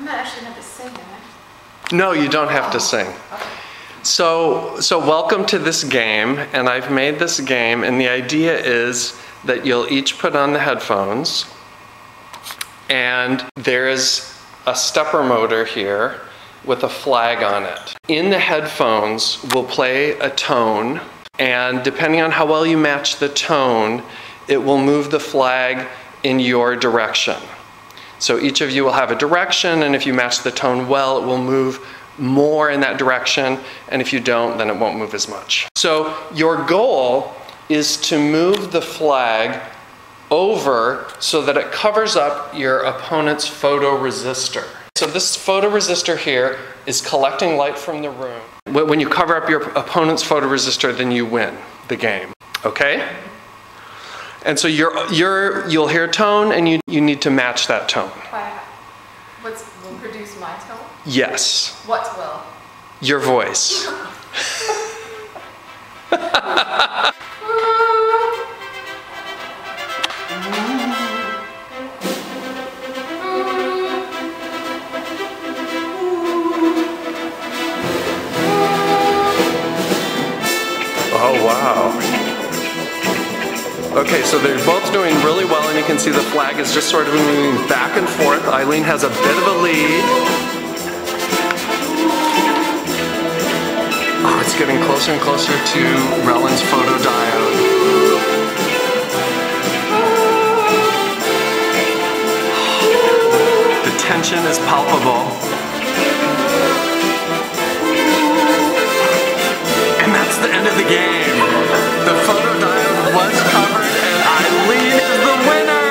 not actually going to sing, am I? No, you don't have to sing. Okay. So welcome to this game, and I've made this game, and the idea is that you'll each put on the headphones, and there is a stepper motor here with a flag on it. In the headphones, we'll play a tone, and depending on how well you match the tone, it will move the flag in your direction. So each of you will have a direction, and if you match the tone well, it will move more in that direction, and if you don't, then it won't move as much. So your goal is to move the flag over so that it covers up your opponent's photoresistor. So this photoresistor here is collecting light from the room. When you cover up your opponent's photoresistor, then you win the game, okay? And so you'll hear a tone, and you need to match that tone. Will produce my tone? Yes. What will? Your voice. Oh, wow. Okay, so they're both doing really well, and you can see the flag is just sort of moving back and forth. Eileen has a bit of a lead. Oh, it's getting closer and closer to Rellen's photodiode. The tension is palpable. And that's the end of the game. The photodiode was covered, and Eileen is the winner!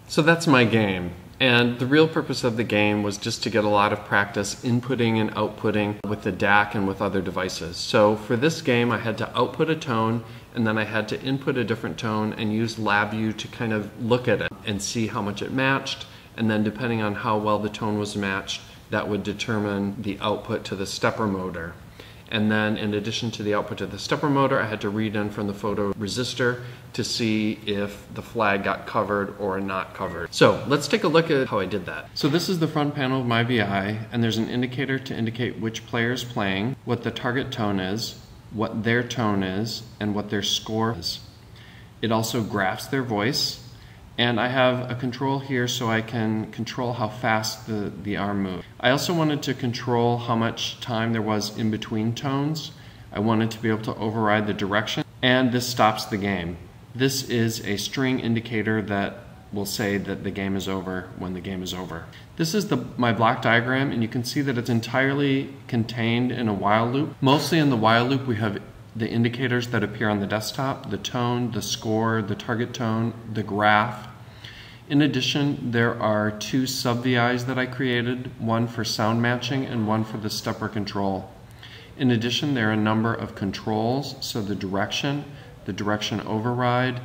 So that's my game. And the real purpose of the game was just to get a lot of practice inputting and outputting with the DAC and with other devices. So for this game, I had to output a tone, and then I had to input a different tone and use LabVIEW to kind of look at it and see how much it matched. And then depending on how well the tone was matched, that would determine the output to the stepper motor. And then in addition to the output to the stepper motor, I had to read in from the photoresistor to see if the flag got covered or not covered. So let's take a look at how I did that. So this is the front panel of my VI, and there's an indicator to indicate which player is playing, what the target tone is, what their tone is, and what their score is. It also graphs their voice, and I have a control here so I can control how fast the arm moves. I also wanted to control how much time there was in between tones. I wanted to be able to override the direction, and this stops the game. This is a string indicator that will say that the game is over when the game is over. This is my block diagram, and you can see that it's entirely contained in a while loop. Mostly in the while loop we have the indicators that appear on the desktop, the tone, the score, the target tone, the graph. In addition, there are two sub-VIs that I created, one for sound matching and one for the stepper control. In addition, there are a number of controls, so the direction override,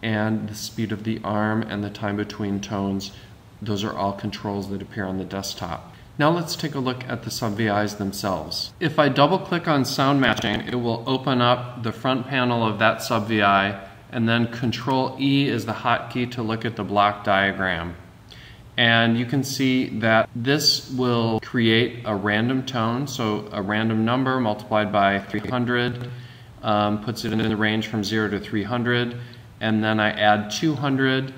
and the speed of the arm and the time between tones. Those are all controls that appear on the desktop. Now let's take a look at the sub-VIs themselves. If I double-click on sound matching, it will open up the front panel of that sub-VI, and then Control E is the hotkey to look at the block diagram. And you can see that this will create a random tone, so a random number multiplied by 300 puts it in the range from 0 to 300, and then I add 200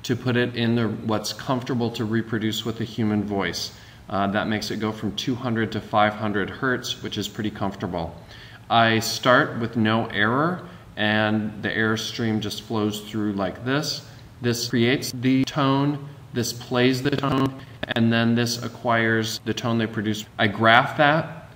to put it in what's comfortable to reproduce with a human voice. That makes it go from 200 to 500 hertz, which is pretty comfortable. I start with no error, and the error stream just flows through like this. This creates the tone, this plays the tone, and then this acquires the tone they produce. I graph that,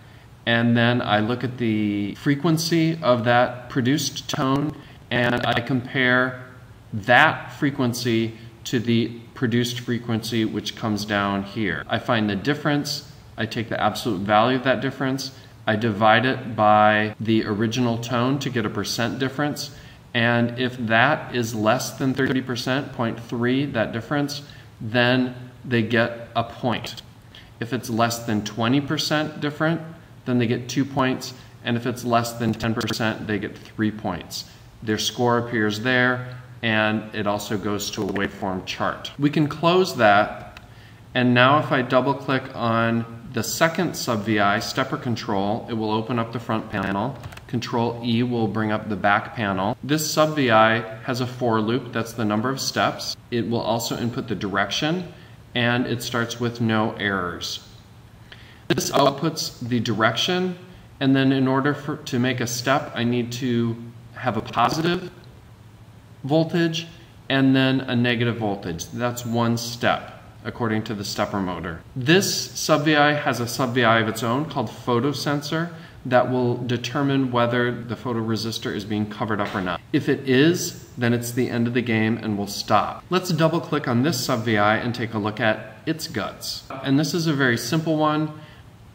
and then I look at the frequency of that produced tone, and I compare that frequency to the produced frequency, which comes down here. I find the difference, I take the absolute value of that difference, I divide it by the original tone to get a percent difference, and if that is less than 30%, 0.3, that difference, then they get a point. If it's less than 20% different, then they get 2 points. And if it's less than 10%, they get 3 points. Their score appears there, and it also goes to a waveform chart. We can close that, and now if I double click on the second sub-VI, stepper control, it will open up the front panel. Control E will bring up the back panel. This sub-VI has a for loop, that's the number of steps. It will also input the direction, and it starts with no errors. This outputs the direction, and then in order to make a step, I need to have a positive voltage and then a negative voltage. That's one step, according to the stepper motor. This sub-VI has a sub-VI of its own called photosensor that will determine whether the photoresistor is being covered up or not. If it is, then it's the end of the game and we'll stop. Let's double click on this sub-VI and take a look at its guts. And this is a very simple one.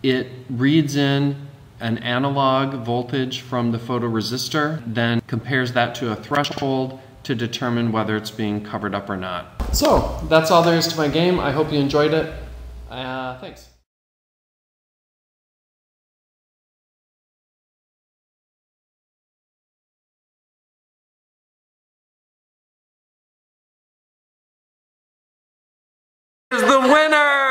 It reads in an analog voltage from the photoresistor, then compares that to a threshold to determine whether it's being covered up or not. So that's all there is to my game. I hope you enjoyed it. Thanks. Is the winner!